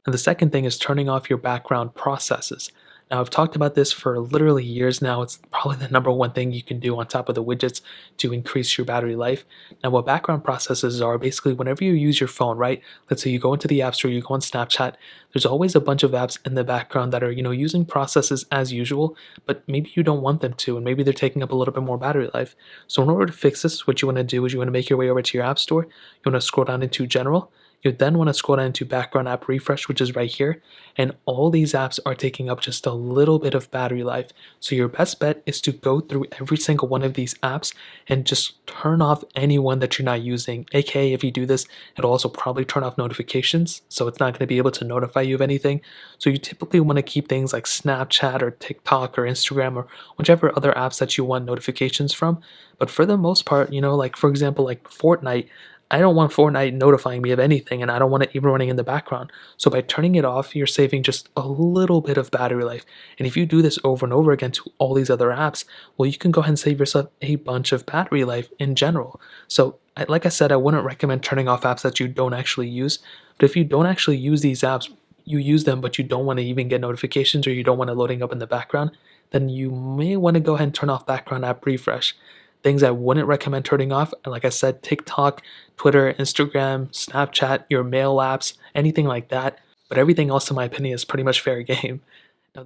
And the second thing is turning off your background processes. Now, I've talked about this for literally years now. It's probably the number one thing you can do on top of the widgets to increase your battery life. Now, what background processes are basically whenever you use your phone, right? Let's say you go into the App Store, you go on Snapchat, there's always a bunch of apps in the background that are, using processes as usual, but maybe you don't want them to, and maybe they're taking up a little bit more battery life. So, in order to fix this, what you want to do is you want to make your way over to your App Store. You want to scroll down into General. You then want to scroll down to background app refresh, which is right here. And all these apps are taking up just a little bit of battery life. So your best bet is to go through every single one of these apps and just turn off any one that you're not using. AKA, if you do this, it'll also probably turn off notifications. So it's not going to be able to notify you of anything. So you typically want to keep things like Snapchat or TikTok or Instagram or whichever other apps that you want notifications from. But for the most part, like for example, like Fortnite, I don't want Fortnite notifying me of anything, and I don't want it even running in the background. So by turning it off, you're saving just a little bit of battery life. And if you do this over and over again to all these other apps, well, you can go ahead and save yourself a bunch of battery life in general. So like I said, I wouldn't recommend turning off apps that you don't actually use. But if you don't actually use these apps, you use them, but you don't want to even get notifications or you don't want it loading up in the background, then you may want to go ahead and turn off background app refresh. Things I wouldn't recommend turning off, like I said, TikTok, Twitter, Instagram, Snapchat, your mail apps, anything like that. But everything else, in my opinion, is pretty much fair game. Now,